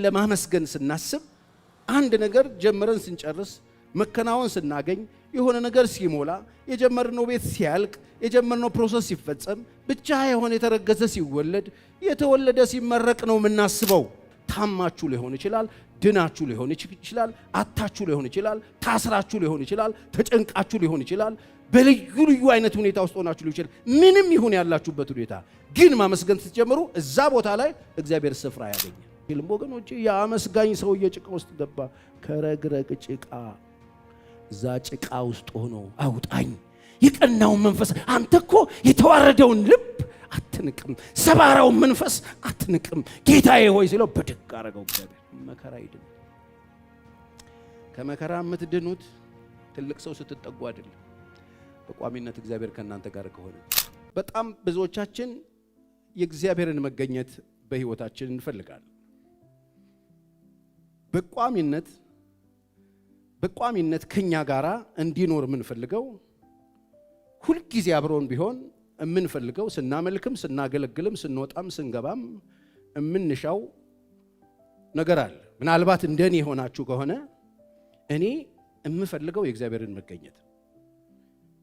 ለማመስገን ስናስብ አንድ ነገር ጀምረን ስንጨርስ መከናወን ስናገኝ የሆነ ነገር ሲሞላ የጀመርነው ቤት ሲያልቅ የጀመርነው ፕሮሰስ ሲፈጸም ብቻ የሆነ የተረገዘ ሲወለድ የተወለደ ሲመረቅ ነው የምናስበው። ታማችሁ ሊሆን ይችላል፣ ድናችሁ ሊሆን ይችላል፣ አታችሁ ሊሆን ይችላል፣ ታስራችሁ ሊሆን ይችላል፣ ተጨንቃችሁ ሊሆን ይችላል፣ በልዩ ልዩ አይነት ሁኔታ ውስጥ ሆናችሁ ሊሆን ይችላል። ምንም ይሁን ያላችሁበት ሁኔታ ግን ማመስገን ስትጀምሩ እዛ ቦታ ላይ እግዚአብሔር ስፍራ ያገኛል። ወገኖቼ የአመስጋኝ ሰው ጭቃ ውስጥ ገባ። ከረግረግ ጭቃ እዛ ጭቃ ውስጥ ሆኖ አውጣኝ የቀናውን መንፈስ። አንተ እኮ የተዋረደውን ልብ አትንቅም፣ ሰባራውን መንፈስ አትንቅም ጌታዬ ሆይ ሲለው በድግ አረገው። እግዚአብሔር መከራ ይድን። ከመከራ የምትድኑት ትልቅ ሰው ስትጠጉ አይደለም፣ በቋሚነት እግዚአብሔር ከእናንተ ጋር ከሆነ። በጣም ብዙዎቻችን የእግዚአብሔርን መገኘት በህይወታችን እንፈልጋለን። በቋሚነት ከኛ ጋራ እንዲኖር የምንፈልገው ሁሉ ጊዜ አብሮን ቢሆን የምንፈልገው ስናመልክም ስናገለግልም ስንወጣም ስንገባም የምንሻው ነገር አለ። ምናልባት እንደኔ ሆናችሁ ከሆነ እኔ የምፈልገው የእግዚአብሔርን መገኘት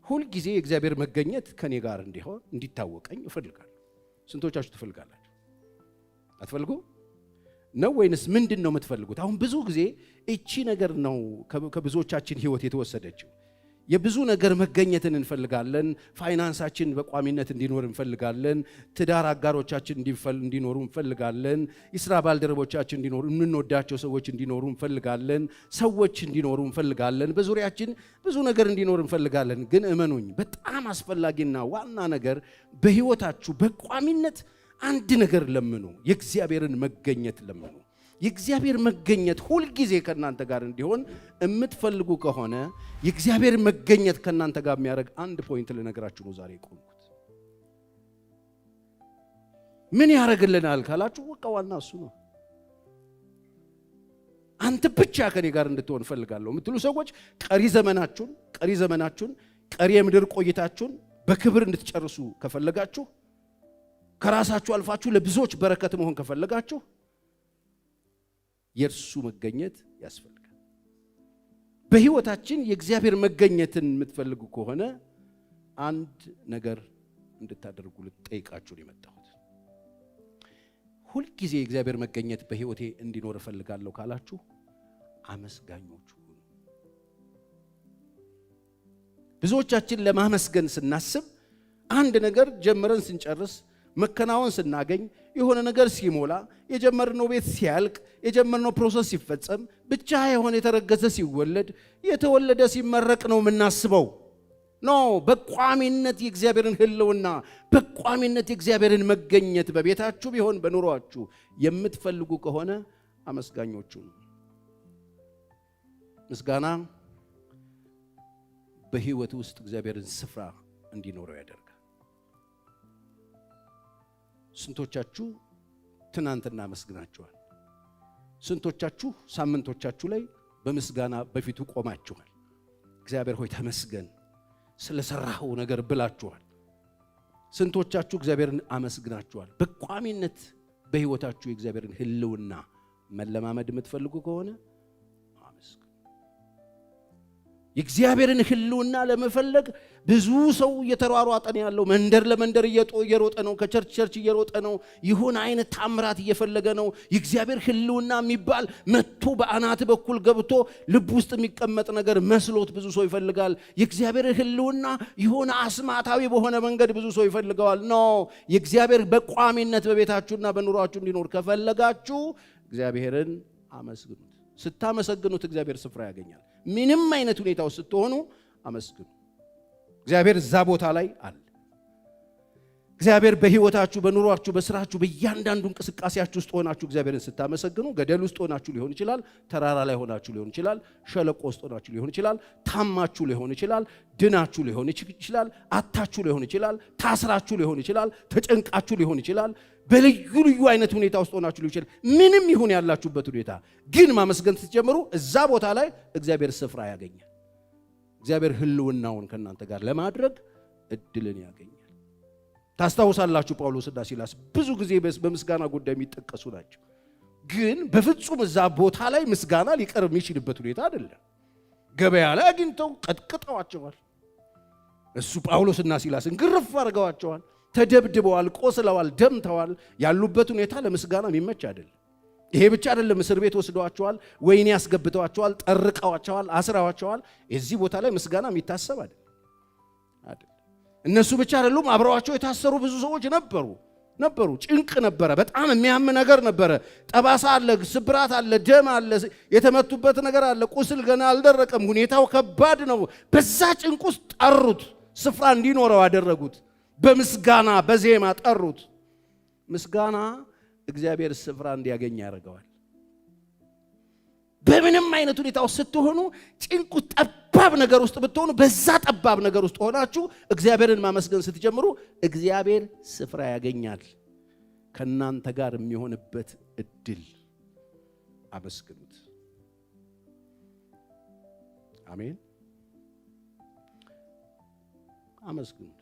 ሁሉ ጊዜ የእግዚአብሔር መገኘት ከኔ ጋር እንዲሆን እንዲታወቀኝ እፈልጋለሁ። ስንቶቻችሁ ትፈልጋላችሁ? አትፈልጉ ነው ወይንስ ምንድነው የምትፈልጉት? አሁን ብዙ ጊዜ እቺ ነገር ነው ከብዙዎቻችን ህይወት የተወሰደችው። የብዙ ነገር መገኘትን እንፈልጋለን። ፋይናንሳችን በቋሚነት እንዲኖር እንፈልጋለን። ትዳር አጋሮቻችን እንዲኖሩ እንፈልጋለን። የሥራ ባልደረቦቻችን እንዲኖሩ፣ የምንወዳቸው ሰዎች እንዲኖሩ እንፈልጋለን። ሰዎች እንዲኖሩ እንፈልጋለን። በዙሪያችን ብዙ ነገር እንዲኖር እንፈልጋለን። ግን እመኑኝ በጣም አስፈላጊና ዋና ነገር በህይወታችሁ በቋሚነት አንድ ነገር ለምኑ። የእግዚአብሔርን መገኘት ለምኑ። የእግዚአብሔር መገኘት ሁሉ ጊዜ ከናንተ ጋር እንዲሆን የምትፈልጉ ከሆነ የእግዚአብሔር መገኘት ከናንተ ጋር የሚያደርግ አንድ ፖይንት ልነግራችሁ ነው ዛሬ ቆምኩት። ምን ያደርግልናል ካላችሁ በቃ ዋና እሱ ነው። አንተ ብቻ ከኔ ጋር እንድትሆን ፈልጋለሁ የምትሉ ሰዎች ቀሪ ዘመናችሁን ቀሪ የምድር ቆይታችሁን በክብር እንድትጨርሱ ከፈለጋችሁ፣ ከራሳችሁ አልፋችሁ ለብዙዎች በረከት መሆን ከፈለጋችሁ የእርሱ መገኘት ያስፈልጋል። በህይወታችን የእግዚአብሔር መገኘትን የምትፈልጉ ከሆነ አንድ ነገር እንድታደርጉ ልጠይቃችሁ ነው የመጣሁት። ሁሉ ጊዜ የእግዚአብሔር መገኘት በህይወቴ እንዲኖር እፈልጋለሁ ካላችሁ አመስጋኞች ሁኑ። ብዙዎቻችን ለማመስገን ስናስብ አንድ ነገር ጀምረን ስንጨርስ መከናወን ስናገኝ የሆነ ነገር ሲሞላ የጀመርነው ቤት ሲያልቅ የጀመርነው ፕሮሰስ ሲፈጸም ብቻ የሆነ የተረገዘ ሲወለድ የተወለደ ሲመረቅ ነው የምናስበው። በቋሚነት የእግዚአብሔርን ህልውና በቋሚነት የእግዚአብሔርን መገኘት በቤታችሁ ቢሆን በኑሯችሁ የምትፈልጉ ከሆነ አመስጋኞቹ። ምስጋና በህይወት ውስጥ እግዚአብሔርን ስፍራ እንዲኖረው ያደርጋል። ስንቶቻችሁ ትናንትና መስግናችኋል? ስንቶቻችሁ ሳምንቶቻችሁ ላይ በምስጋና በፊቱ ቆማችኋል? እግዚአብሔር ሆይ ተመስገን ስለሰራው ነገር ብላችኋል? ስንቶቻችሁ እግዚአብሔርን አመስግናችኋል? በቋሚነት በህይወታችሁ የእግዚአብሔርን ህልውና መለማመድ የምትፈልጉ ከሆነ አመስግኑ። የእግዚአብሔርን ህልውና ለመፈለግ ብዙ ሰው እየተሯሯጠ ነው ያለው። መንደር ለመንደር እየሮጠ ነው፣ ከቸርች ቸርች እየሮጠ ነው። ይሁን አይነት ታምራት እየፈለገ ነው። የእግዚአብሔር ህልውና የሚባል መጥቶ በአናት በኩል ገብቶ ልብ ውስጥ የሚቀመጥ ነገር መስሎት ብዙ ሰው ይፈልጋል። የእግዚአብሔር ህልውና የሆነ አስማታዊ በሆነ መንገድ ብዙ ሰው ይፈልገዋል። የእግዚአብሔር በቋሚነት በቤታችሁና በኑሯችሁ እንዲኖር ከፈለጋችሁ እግዚአብሔርን አመስግኑት። ስታመሰግኑት እግዚአብሔር ስፍራ ያገኛል። ምንም አይነት ሁኔታው ስትሆኑ አመስግኑ። እግዚአብሔር እዛ ቦታ ላይ አለ። እግዚአብሔር በህይወታችሁ በኑሯችሁ በስራችሁ በእያንዳንዱ እንቅስቃሴያችሁ ውስጥ ሆናችሁ እግዚአብሔርን ስታመሰግኑ ገደል ውስጥ ሆናችሁ ሊሆን ይችላል፣ ተራራ ላይ ሆናችሁ ሊሆን ይችላል፣ ሸለቆ ውስጥ ሆናችሁ ሊሆን ይችላል፣ ታማችሁ ሊሆን ይችላል፣ ድናችሁ ሊሆን ይችላል፣ አታችሁ ሊሆን ይችላል፣ ታስራችሁ ሊሆን ይችላል፣ ተጨንቃችሁ ሊሆን ይችላል፣ በልዩ ልዩ አይነት ሁኔታ ውስጥ ሆናችሁ ሊሆን ይችላል። ምንም ይሁን ያላችሁበት ሁኔታ ግን ማመስገን ስትጀምሩ እዛ ቦታ ላይ እግዚአብሔር ስፍራ ያገኛል። እግዚአብሔር ህልውናውን ከናንተ ጋር ለማድረግ እድልን ያገኛል። ታስታውሳላችሁ ጳውሎስና ሲላስ ብዙ ጊዜ በምስጋና ጉዳይ የሚጠቀሱ ናቸው። ግን በፍጹም እዛ ቦታ ላይ ምስጋና ሊቀርብ የሚችልበት ሁኔታ አይደለም። ገበያ ላይ አግኝተው ቀጥቅጠዋቸዋል። እሱ ጳውሎስና ሲላስን ግርፍ አድርገዋቸዋል። ተደብድበዋል፣ ቆስለዋል፣ ደምተዋል። ያሉበት ሁኔታ ለምስጋና የሚመች አይደለም። ይሄ ብቻ አይደለም፣ እስር ቤት ወስደዋቸዋል፣ ወይኔ ያስገብተዋቸዋል፣ ጠርቀዋቸዋል፣ አስረዋቸዋል። እዚህ ቦታ ላይ ምስጋና የሚታሰብ አይደለም። እነሱ ብቻ አይደሉም፣ አብረዋቸው የታሰሩ ብዙ ሰዎች ነበሩ። ጭንቅ ነበረ፣ በጣም የሚያም ነገር ነበረ። ጠባሳ አለ፣ ስብራት አለ፣ ደም አለ፣ የተመቱበት ነገር አለ፣ ቁስል ገና አልደረቀም። ሁኔታው ከባድ ነው። በዛ ጭንቅ ውስጥ ጠሩት፣ ስፍራ እንዲኖረው አደረጉት። በምስጋና በዜማ ጠሩት። ምስጋና እግዚአብሔር ስፍራ እንዲያገኝ ያደርገዋል። በምንም አይነት ሁኔታ ውስጥ ስትሆኑ፣ ጭንቁ ጠባብ ነገር ውስጥ ብትሆኑ፣ በዛ ጠባብ ነገር ውስጥ ሆናችሁ እግዚአብሔርን ማመስገን ስትጀምሩ እግዚአብሔር ስፍራ ያገኛል። ከናንተ ጋር የሚሆንበት እድል አመስግኑት። አሜን። አመስግኑት።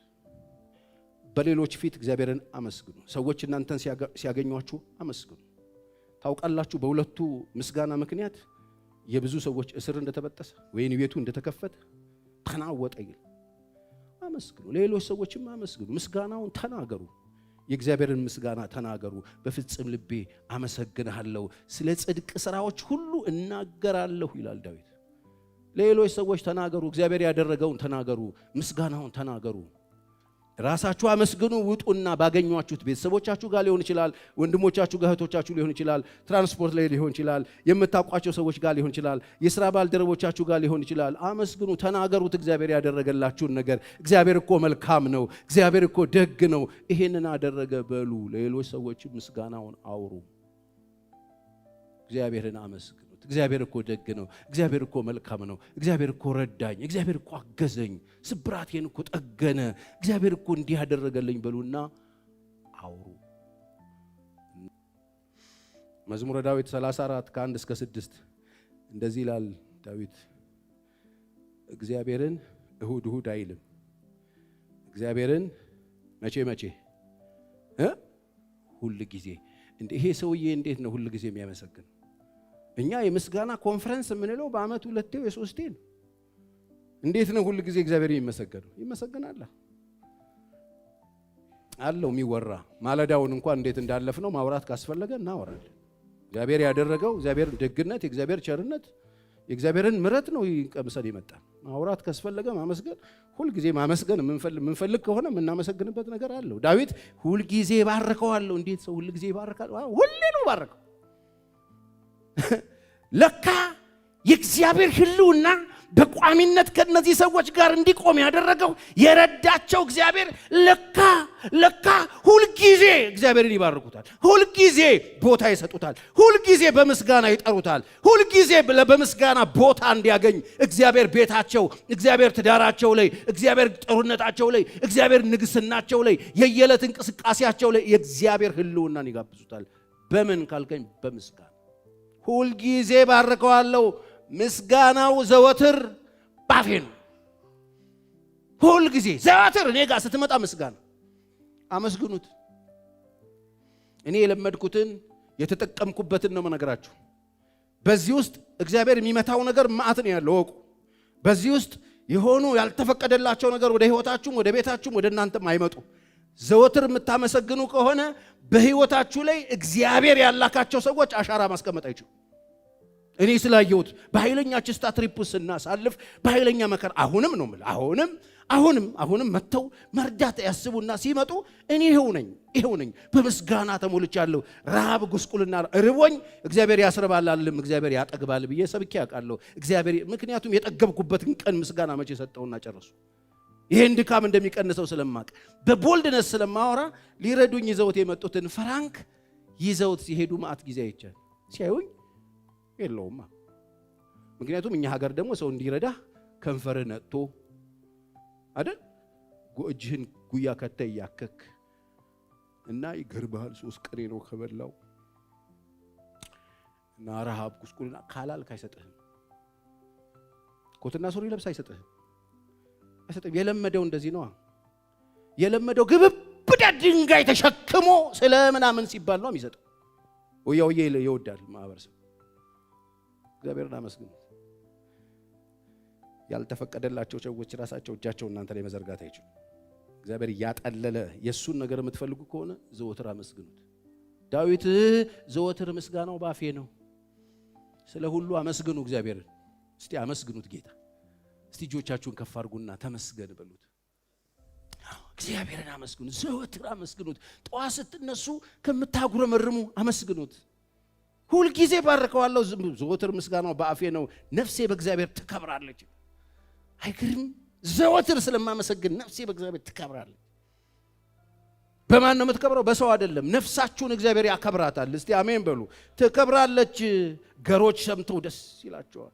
በሌሎች ፊት እግዚአብሔርን አመስግኑ። ሰዎች እናንተን ሲያገኟችሁ አመስግኑ። ታውቃላችሁ በሁለቱ ምስጋና ምክንያት የብዙ ሰዎች እስር እንደተበጠሰ፣ ወይን ቤቱ እንደተከፈተ ተናወጠ። አመስግኑ። ሌሎች ሰዎችም አመስግኑ። ምስጋናውን ተናገሩ። የእግዚአብሔርን ምስጋና ተናገሩ። በፍጹም ልቤ አመሰግንሃለሁ፣ ስለ ጽድቅ ሥራዎች ሁሉ እናገራለሁ ይላል ዳዊት። ሌሎች ሰዎች ተናገሩ። እግዚአብሔር ያደረገውን ተናገሩ። ምስጋናውን ተናገሩ። ራሳችሁ አመስግኑ። ውጡና ባገኟችሁት ቤተሰቦቻችሁ ጋር ሊሆን ይችላል፣ ወንድሞቻችሁ ጋር እህቶቻችሁ ሊሆን ይችላል፣ ትራንስፖርት ላይ ሊሆን ይችላል፣ የምታውቋቸው ሰዎች ጋር ሊሆን ይችላል፣ የሥራ ባልደረቦቻችሁ ጋር ሊሆን ይችላል። አመስግኑ፣ ተናገሩት እግዚአብሔር ያደረገላችሁን ነገር። እግዚአብሔር እኮ መልካም ነው፣ እግዚአብሔር እኮ ደግ ነው፣ ይሄንን አደረገ በሉ። ለሌሎች ሰዎች ምስጋናውን አውሩ። እግዚአብሔርን አመስግኑት። እግዚአብሔር እኮ ደግ ነው፣ እግዚአብሔር እኮ መልካም ነው፣ እግዚአብሔር እኮ ረዳኝ፣ እግዚአብሔር እኮ አገዘኝ፣ ስብራቴን እኮ ጠገነ፣ እግዚአብሔር እኮ እንዲህ ያደረገልኝ በሉና አውሩ። መዝሙረ ዳዊት 34 ከ1 እስከ 6 እንደዚህ ይላል ዳዊት። እግዚአብሔርን እሁድ እሁድ አይልም። እግዚአብሔርን መቼ ሁል ጊዜ። ይሄ ሰውዬ እንዴት ነው ሁል ጊዜ የሚያመሰግን? እኛ የምስጋና ኮንፈረንስ የምንለው በአመት 2 ወይ 3 ነው። እንዴት ነው ሁሉ ጊዜ እግዚአብሔር የሚመሰገነው? ይመሰገናል አለው የሚወራ። ማለዳውን እንኳን እንዴት እንዳለፍነው ማውራት ካስፈለገ እናወራለን። እግዚአብሔር ያደረገው፣ እግዚአብሔር ደግነት፣ የእግዚአብሔር ቸርነት፣ የእግዚአብሔርን ምሕረት ነው ይቀምሰን ይመጣል። ማውራት ካስፈለገ ማመስገን፣ ሁሉ ጊዜ ማመስገን የምንፈልግ ከሆነ የምናመሰግንበት ነገር አለው። ዳዊት ሁሉ ጊዜ ባርከዋለሁ። እንዴት ሰው ሁሉ ጊዜ ይባርካል? ሁሌ ነው ባርከው። ለካ የእግዚአብሔር ሕልውና በቋሚነት ከነዚህ ሰዎች ጋር እንዲቆም ያደረገው የረዳቸው እግዚአብሔር ለካ ሁልጊዜ እግዚአብሔርን ይባርኩታል፣ ሁልጊዜ ቦታ ይሰጡታል፣ ሁልጊዜ በምስጋና ይጠሩታል፣ ሁልጊዜ በምስጋና ቦታ እንዲያገኝ እግዚአብሔር ቤታቸው፣ እግዚአብሔር ትዳራቸው ላይ፣ እግዚአብሔር ጦርነታቸው ላይ፣ እግዚአብሔር ንግስናቸው ላይ፣ የየዕለት እንቅስቃሴያቸው ላይ የእግዚአብሔር ሕልውናን ይጋብዙታል። በምን ካልከኝ በምስጋና ሁልጊዜ ባርከዋለሁ። ምስጋናው ዘወትር ባፌ ነው። ሁልጊዜ ዘወትር እኔ ጋር ስትመጣ ምስጋና። አመስግኑት። እኔ የለመድኩትን የተጠቀምኩበትን ነው መነግራችሁ። በዚህ ውስጥ እግዚአብሔር የሚመታው ነገር ማዕት ነው ያለው ወቁ። በዚህ ውስጥ የሆኑ ያልተፈቀደላቸው ነገር ወደ ህይወታችሁም ወደ ቤታችሁም ወደ እናንተም አይመጡ። ዘወትር የምታመሰግኑ ከሆነ በህይወታችሁ ላይ እግዚአብሔር ያላካቸው ሰዎች አሻራ ማስቀመጥ አይችሉ። እኔ ስላየሁት በኃይለኛ ችስታ ትሪፕስ እናሳልፍ በኃይለኛ መከራ አሁንም ነው ማለት አሁንም መተው መርዳት ያስቡና ሲመጡ እኔ ይሄው ነኝ በምስጋና ተሞልቻለሁ። ረሃብ ጉስቁልና ርቦኝ እግዚአብሔር ያስረባላልም እግዚአብሔር ያጠግባል ብዬ ሰብኬ ያውቃለሁ። እግዚአብሔር ምክንያቱም የጠገብኩበትን ቀን ምስጋና መቼ ሰጠውና ጨረሱ። ይሄን ድካም እንደሚቀንሰው ስለማቅ በቦልድነስ ስለማወራ ሊረዱኝ ይዘውት የመጡትን ፍራንክ ይዘውት ሲሄዱ ማአት ጊዜ አይቻል ሲያዩኝ የለውማ። ምክንያቱም እኛ ሀገር ደግሞ ሰው እንዲረዳ ከንፈር ነጥቶ አይደል እጅህን ጉያ ከተይ ያከክ እና ይገርባል 3 ቀን ነው ከበላው እና ረሃብ ጉስቁልና ካላልክ አይሰጥህም። ኮትና ሱሪ ለብስ አይሰጥህም። የለመደው እንደዚህ ነው። የለመደው ግብብዳ ድንጋይ ተሸክሞ ስለምናምን ሲባል ነው የሚሰጠው። ወያውዬ ይወዳል ማህበረሰብ። እግዚአብሔርን አመስግኑ። ያልተፈቀደላቸው ሰዎች ራሳቸው እጃቸውን እናንተ ላይ መዘርጋት አይችሉም። እግዚአብሔር ያጠለለ የሱን ነገር የምትፈልጉ ከሆነ ዘወትር አመስግኑት። ዳዊት ዘወትር ምስጋናው ባፌ ነው። ስለ ሁሉ አመስግኑ እግዚአብሔርን። እስቲ አመስግኑት ጌታ። እስቲ እጆቻችሁን ከፍ አድርጉና ተመስገን በሉት። እግዚአብሔርን አመስግኑት፣ ዘወትር አመስግኑት። ጠዋት ስትነሱ ከምታጉረመርሙ አመስግኑት። ሁል ጊዜ ባርከዋለሁ፣ ዘወትር ምስጋናው በአፌ ነው። ነፍሴ በእግዚአብሔር ትከብራለች። አይገርም? ዘወትር ስለማመሰግን ነፍሴ በእግዚአብሔር ትከብራለች። በማን ነው የምትከብረው? በሰው አይደለም። ነፍሳችሁን እግዚአብሔር ያከብራታል። እስቲ አሜን በሉ። ትከብራለች። ገሮች ሰምተው ደስ ይላቸዋል።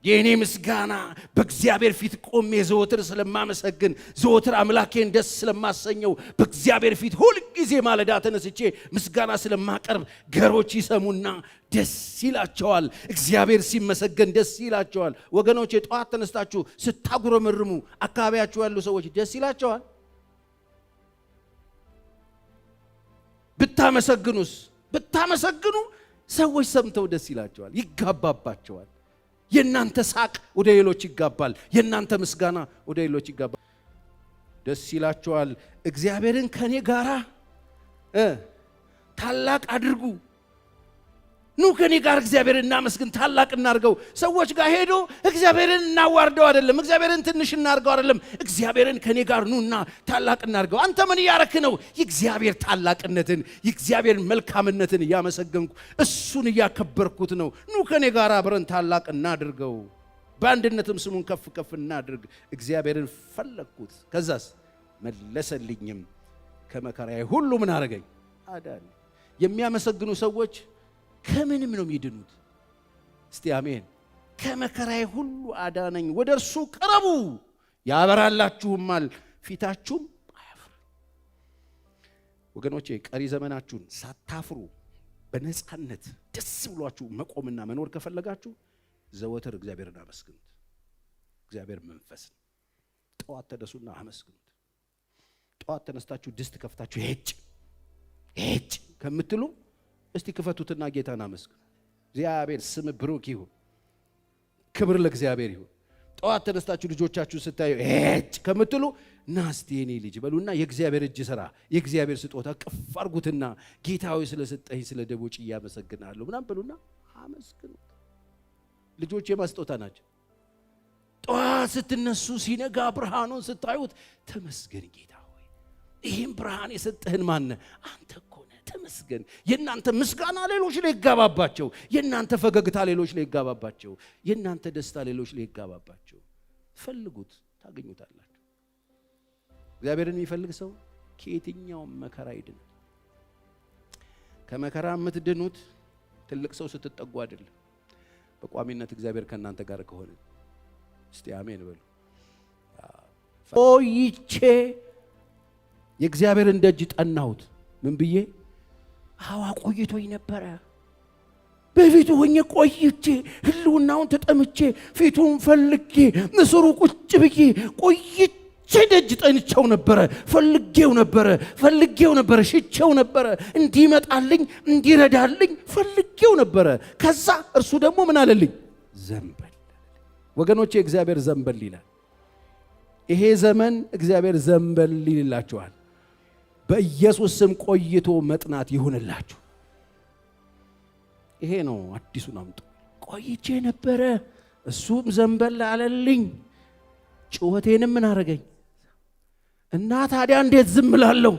የኔ ምስጋና በእግዚአብሔር ፊት ቆሜ ዘወትር ስለማመሰግን ዘወትር አምላኬን ደስ ስለማሰኘው በእግዚአብሔር ፊት ሁል ጊዜ ማለዳ ተነስቼ ምስጋና ስለማቀርብ ገሮች ይሰሙና ደስ ይላቸዋል። እግዚአብሔር ሲመሰገን ደስ ይላቸዋል። ወገኖቼ ጠዋት ተነስታችሁ ስታጉረመርሙ አካባቢያችሁ ያሉ ሰዎች ደስ ይላቸዋል? ብታመሰግኑ ሰዎች ሰምተው ደስ ይላቸዋል፣ ይጋባባቸዋል። የናንተ ሳቅ ወደ ሌሎች ይጋባል። የናንተ ምስጋና ወደ ሌሎች ይጋባል። ደስ ይላቸዋል። እግዚአብሔርን ከኔ ጋራ ታላቅ አድርጉ። ኑ ከኔ ጋር እግዚአብሔርን እናመስግን፣ ታላቅ እናርገው። ሰዎች ጋር ሄዶ እግዚአብሔርን እናዋርደው አይደለም፣ እግዚአብሔርን ትንሽ እናርገው አይደለም። እግዚአብሔርን ከኔ ጋር ኑና ታላቅ እናርገው። አንተ ምን ያረክ ነው? የእግዚአብሔር ታላቅነትን የእግዚአብሔርን መልካምነትን እያመሰገንኩ እሱን እያከበርኩት ነው። ኑ ከኔ ጋር አብረን ታላቅ እናድርገው፣ በአንድነትም ስሙን ከፍ ከፍ እናድርግ። እግዚአብሔርን ፈለግኩት፣ ከዛስ መለሰልኝም፣ ከመከራዬ ሁሉ ምን አረገኝ? አዳነኝ። የሚያመሰግኑ ሰዎች ከምንም ነው የሚድኑት? እስቲ አሜን። ከመከራዬ ሁሉ አዳነኝ። ወደ እርሱ ቅረቡ ያበራላችሁማል፣ ፊታችሁም አያፍር። ወገኖቼ ቀሪ ዘመናችሁን ሳታፍሩ በነፃነት ደስ ብሏችሁ መቆምና መኖር ከፈለጋችሁ ዘወትር እግዚአብሔርን አመስግኑት። እግዚአብሔር መንፈስ ነው። ጠዋት ተነሱና አመስግኑት። ጠዋት ተነስታችሁ ድስት ከፍታችሁ ሄጭ ከምትሉ እስቲ ክፈቱትና ጌታን አመስግኑ። እግዚአብሔር ስም ብሩክ ይሁን። ክብር ለእግዚአብሔር ይሁን። ጠዋት ተነስታችሁ ልጆቻችሁ ስታዩ ከምትሉ ናስቲ የኔ ልጅ በሉና የእግዚአብሔር እጅ ሥራ የእግዚአብሔር ስጦታ ቅፍ አርጉትና ጌታዊ ስለሰጠኝ ስለ ደቦጭ እያመሰግናለሁ ምናምን በሉና አመስግኑ። ልጆች የማስጦታ ናቸው። ጠዋት ስትነሱ ሲነጋ ብርሃኑን ስታዩት ተመስገን ጌታ ሆይ፣ ይህም ብርሃን የሰጠህን ማን አንተ እኮ ነህ፣ ተመስገን። የእናንተ ምስጋና ሌሎች ላይ ይጋባባቸው፣ የእናንተ ፈገግታ ሌሎች ላይ ይጋባባቸው፣ የእናንተ ደስታ ሌሎች ላይ ይጋባባቸው። ፈልጉት ታገኙታላችሁ። እግዚአብሔርን የሚፈልግ ሰው ከየትኛውም መከራ ይድናል። ከመከራ የምትድኑት ትልቅ ሰው ስትጠጉ አይደለም፣ በቋሚነት እግዚአብሔር ከእናንተ ጋር ከሆነ። እስቲ አሜን በሉ። ቆይቼ የእግዚአብሔርን ደጅ ጠናሁት። ምን ብዬ? ቆይቶኝ ነበረ። በፊቱ ሆኜ ቆይቼ ህልውናውን ተጠምቼ ፊቱን ፈልጌ ንስሩ ቁጭ ብዬ ቆይቼ ደጅ ጠንቸው ነበረ። ፈልጌው ነበረ፣ ሽቼው ነበረ፣ እንዲመጣልኝ እንዲረዳልኝ ፈልጌው ነበረ። ከዛ እርሱ ደግሞ ምን አለልኝ? ዘንበል። ወገኖቼ እግዚአብሔር ዘንበል ይላል። ይሄ ዘመን እግዚአብሔር ዘንበል ይላችኋል። በኢየሱስ ስም ቆይቶ መጥናት ይሁንላችሁ። ይሄ ነው አዲሱን አምጡ። ቆይቼ ነበረ፣ እሱም ዘንበል አለልኝ፣ ጩኸቴንም ምን አረገኝ? እና ታዲያ እንዴት ዝም እላለሁ?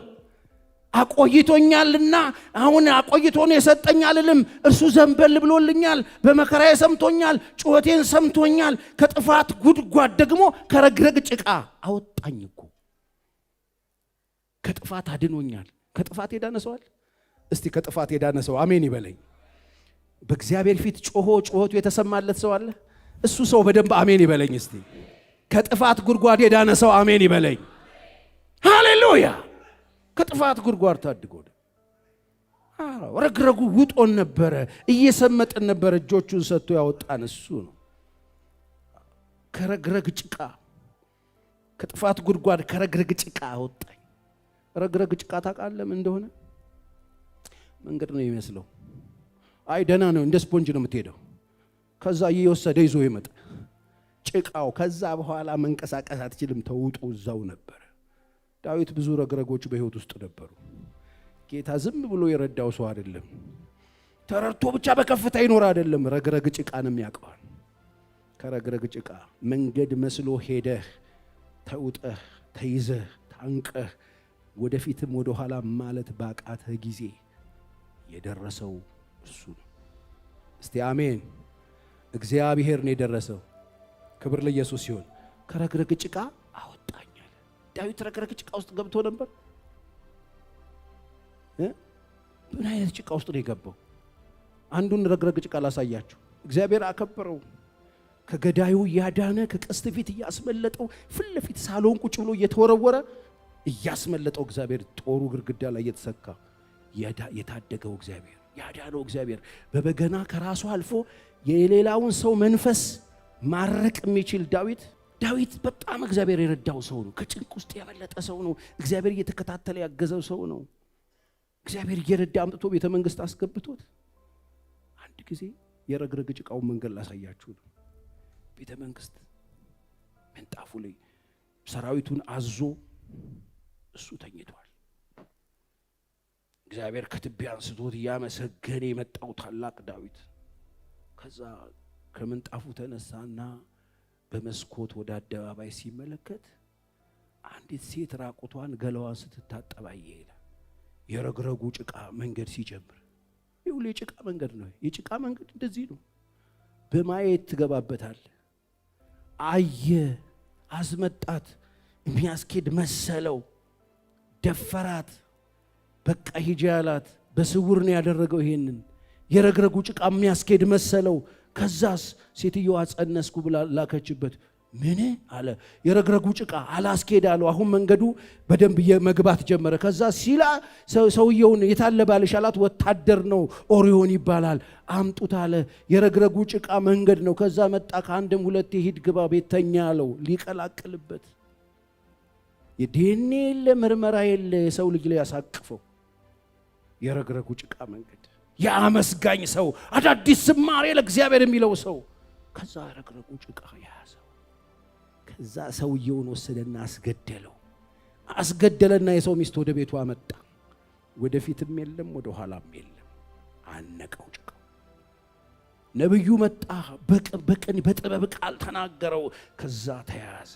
አቆይቶኛልና አሁን አቆይቶን የሰጠኝ አልልም። እርሱ ዘንበል ብሎልኛል፣ በመከራዬ ሰምቶኛል፣ ጩኸቴን ሰምቶኛል። ከጥፋት ጉድጓድ ደግሞ ከረግረግ ጭቃ አወጣኝ እኮ። ከጥፋት አድኖኛል። ከጥፋት የዳነሰዋል? እስቲ ከጥፋት የዳነሰው አሜን ይበለኝ። በእግዚአብሔር ፊት ጩኸቱ የተሰማለት ሰው አለ? እሱ ሰው በደንብ አሜን ይበለኝ። እስቲ ከጥፋት ጉድጓድ የዳነሰው አሜን ይበለኝ። ሃሌሉያ! ከጥፋት ጉድጓድ ታድጎን። ረግረጉ ውጦን ነበረ፣ እየሰመጥን ነበረ። እጆቹን ሰጥቶ ያወጣን እሱ ነው። ከረግረግ ጭቃ፣ ከጥፋት ጉድጓድ ከረግረግ ጭቃ አወጣኝ። ረግረግ ጭቃ ታውቃለህ ምን እንደሆነ? መንገድ ነው የሚመስለው። አይ ደህና ነው፣ እንደ ስፖንጅ ነው የምትሄደው። ከዛ እየወሰደ ይዞ ይመጣ ጭቃው። ከዛ በኋላ መንቀሳቀስ አትችልም፣ ተውጦ እዛው ነበር። ዳዊት ብዙ ረግረጎች በህይወት ውስጥ ነበሩ። ጌታ ዝም ብሎ የረዳው ሰው አይደለም። ተረድቶ ብቻ በከፍታ ይኖር አይደለም። ረግረግ ጭቃንም ያውቀዋል። ከረግረግ ጭቃ መንገድ መስሎ ሄደህ ተውጠህ ተይዘህ ታንቀህ ወደፊትም ወደ ኋላ ማለት ባቃተህ ጊዜ የደረሰው እርሱ ነው። እስቲ አሜን። እግዚአብሔር ነው የደረሰው። ክብር ለኢየሱስ ይሁን። ከረግረግ ጭቃ አወጣኛል። ዳዊት ረግረግ ጭቃ ውስጥ ገብቶ ነበር። ምን አይነት ጭቃ ውስጥ ነው የገባው? አንዱን ረግረግ ጭቃ ላሳያችሁ። እግዚአብሔር አከበረው። ከገዳዩ ያዳነ ከቀስት ፊት እያስመለጠው ፊት ለፊት ሳሎን ቁጭ ብሎ እየተወረወረ እያስመለጠው እግዚአብሔር ጦሩ ግድግዳ ላይ እየተሰካ የታደገው እግዚአብሔር ያዳነው እግዚአብሔር በበገና ከራሱ አልፎ የሌላውን ሰው መንፈስ ማረቅ የሚችል ዳዊት በጣም እግዚአብሔር የረዳው ሰው ነው። ከጭንቅ ውስጥ ያመለጠ ሰው ነው። እግዚአብሔር እየተከታተለ ያገዘው ሰው ነው። እግዚአብሔር እየረዳ አምጥቶ ቤተ መንግስት አስገብቶት አንድ ጊዜ የረግረግ ጭቃውን መንገድ ላሳያችሁ ነው። ቤተ መንግስት ምንጣፉ ላይ ሰራዊቱን አዞ እሱ ተኝቷል። እግዚአብሔር ከትቢያ አንስቶት እያመሰገነ የመጣው ታላቅ ዳዊት ከዛ ከምንጣፉ ተነሳና በመስኮት ወደ አደባባይ ሲመለከት አንዲት ሴት ራቁቷን ገላዋን ስትታጠብ አየ ይላል። የረግረጉ ጭቃ መንገድ ሲጀምር ይሁን የጭቃ መንገድ ነው። የጭቃ መንገድ እንደዚህ ነው። በማየት ትገባበታል። አየ፣ አስመጣት፣ የሚያስኬድ መሰለው፣ ደፈራት። በቃ ሂጂ ያላት በስውር ነው ያደረገው። ይሄንን የረግረጉ ጭቃ የሚያስኬድ መሰለው። ከዛስ ሴትዮዋ ጸነስኩ ብላ ላከችበት። ምን አለ? የረግረጉ ጭቃ አላስኬድ አለው። አሁን መንገዱ በደንብ መግባት ጀመረ። ከዛ ሲላ ሰውየውን የታለ ባልሽ አላት። ወታደር ነው፣ ኦሪዮን ይባላል፣ አምጡት አለ። የረግረጉ ጭቃ መንገድ ነው። ከዛ መጣ። ከአንድም ሁለቴ ሂድ ግባ ቤት ተኛ አለው። ሊቀላቅልበት የዲኤንኤ የለ ምርመራ የለ የሰው ልጅ ላይ ያሳቅፈው የረግረጉ ጭቃ መንገድ። የአመስጋኝ ሰው አዳዲስ ዝማሬ ለእግዚአብሔር የሚለው ሰው ከዛ ረግረጉ ጭቃ ያዘው። ከዛ ሰውየውን ወሰደና አስገደለና የሰው ሚስት ወደ ቤቱ አመጣ። ወደፊትም የለም ወደ ኋላም የለም። አነቀው ጭቃው። ነብዩ መጣ፣ በቅን በጥበብ ቃል ተናገረው። ከዛ ተያዘ።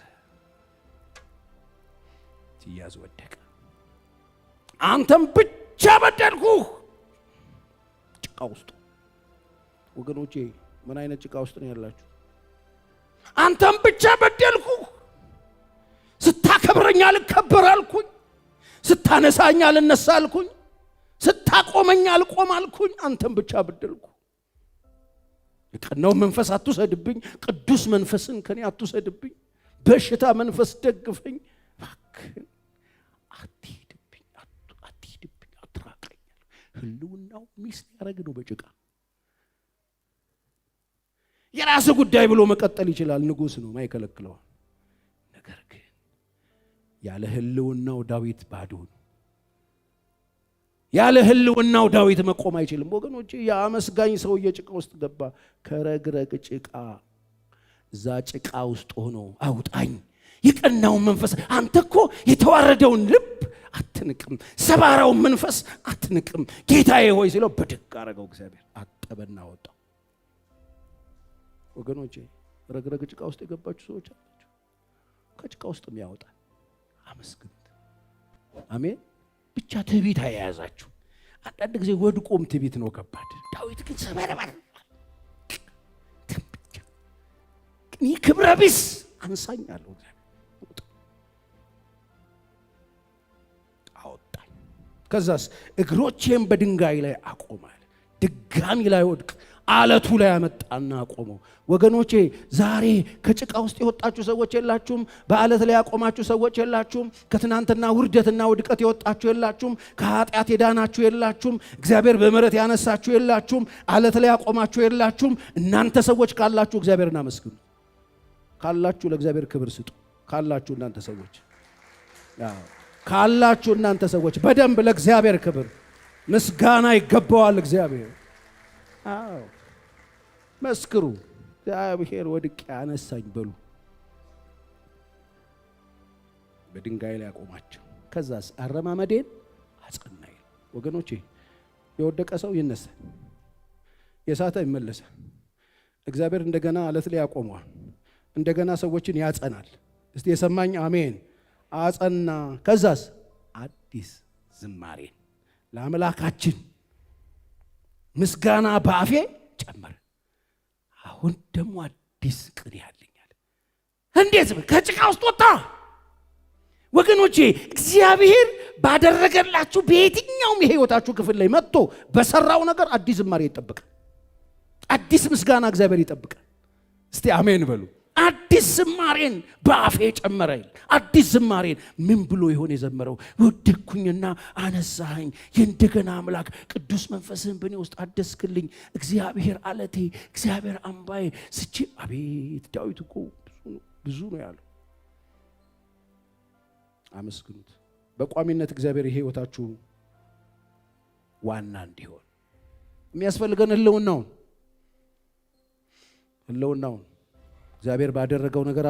ሲያዝ ወደቀ። አንተም ብቻ በደልኩህ። ጭቃ ውስጥ ወገኖቼ ምን አይነት ጭቃ ውስጥ ነው ያላችሁ? አንተም ብቻ በደልኩህ። ስታከብረኝ አልከበር አልኩኝ፣ ስታነሳኝ አልነሳ አልኩኝ፣ ስታቆመኝ አልቆም አልኩኝ። አንተም ብቻ በደልኩ። የቀናው መንፈስ አትውሰድብኝ፣ ቅዱስ መንፈስን ከኔ አትውሰድብኝ፣ በሽታ መንፈስ ደግፈኝ እባክህ። አትሂድብኝ፣ አትራቀኝ። ህልውናው ሚስ ያረግ ነው በጭቃ የራስ ጉዳይ ብሎ መቀጠል ይችላል። ንጉስ ነው ማይከለክለው። ነገር ግን ያለ ህልውናው ዳዊት ባዶ ነው። ያለ ህልውናው ዳዊት መቆም አይችልም። ወገኖቼ የአመስጋኝ ሰውዬ ጭቃ ውስጥ ገባ። ከረግረግ ጭቃ እዛ ጭቃ ውስጥ ሆኖ አውጣኝ። የቀናውን መንፈስ አንተ እኮ የተዋረደውን ልብ አትንቅም፣ ሰባራውን መንፈስ አትንቅም ጌታዬ ሆይ ሲለው በድግ አረገው። እግዚአብሔር አጠበና ወጣው። ወገኖቼ ረግረግ ጭቃ ውስጥ የገባችሁ ሰዎች አላችሁ። ከጭቃ ውስጥ የሚያወጣል አመስግኑት። አሜን። ብቻ ትዕቢት አያያዛችሁ። አንዳንድ ጊዜ ወድቆም ትዕቢት ነው ከባድ። ዳዊት ግን ሰበረባል። ግን ክብረ ቢስ አንሳኝ አለው። አወጣኝ። ከዛስ እግሮቼን በድንጋይ ላይ አቆማል። ድጋሚ ላይ ወድቅ አለቱ ላይ አመጣና አቆመው። ወገኖቼ ዛሬ ከጭቃ ውስጥ የወጣችሁ ሰዎች የላችሁም? በአለት ላይ ያቆማችሁ ሰዎች የላችሁም? ከትናንትና ውርደትና ውድቀት የወጣችሁ የላችሁም? ከኃጢአት የዳናችሁ የላችሁም? እግዚአብሔር በምሕረት ያነሳችሁ የላችሁም? አለት ላይ ያቆማችሁ የላችሁም? እናንተ ሰዎች ካላችሁ እግዚአብሔርን አመስግኑ። ካላችሁ ለእግዚአብሔር ክብር ስጡ። ካላችሁ እናንተ ሰዎች ካላችሁ እናንተ ሰዎች በደንብ ለእግዚአብሔር ክብር ምስጋና ይገባዋል እግዚአብሔር። አዎ መስክሩ፣ እግዚአብሔር ወድቄ አነሳኝ በሉ። በድንጋይ ላይ አቆማቸው። ከዛስ አረማመዴን አጸናኝ። ወገኖቼ የወደቀ ሰው ይነሳል፣ የሳተ ይመለሳል። እግዚአብሔር እንደገና አለት ላይ ያቆመዋል፣ እንደገና ሰዎችን ያጸናል። እስቲ የሰማኝ አሜን። አጸና። ከዛስ አዲስ ዝማሬን ለአምላካችን ምስጋና በአፌ ጨመረ። አሁን ደግሞ አዲስ ቅኔ ያለኛል። እንዴት ከጭቃ ውስጥ ወጣ? ወገኖቼ እግዚአብሔር ባደረገላችሁ በየትኛውም የህይወታችሁ ክፍል ላይ መጥቶ በሰራው ነገር አዲስ ዝማሬ ይጠብቃል። አዲስ ምስጋና እግዚአብሔር ይጠብቃል። እስቲ አሜን በሉ። አዲስ ዝማሬን በአፌ ጨመረ። አዲስ ዝማሬን ምን ብሎ ይሆን የዘመረው? ወደኩኝና አነሳኸኝ፣ የእንደገና አምላክ ቅዱስ መንፈስህን በእኔ ውስጥ አደስክልኝ፣ እግዚአብሔር አለቴ፣ እግዚአብሔር አምባዬ ስቼ። አቤት ዳዊት እኮ ብዙ ነው ያለው። አመስግኑት። በቋሚነት እግዚአብሔር የህይወታችሁ ዋና እንዲሆን የሚያስፈልገን ህልውናውን እግዚአብሔር ባደረገው ነገር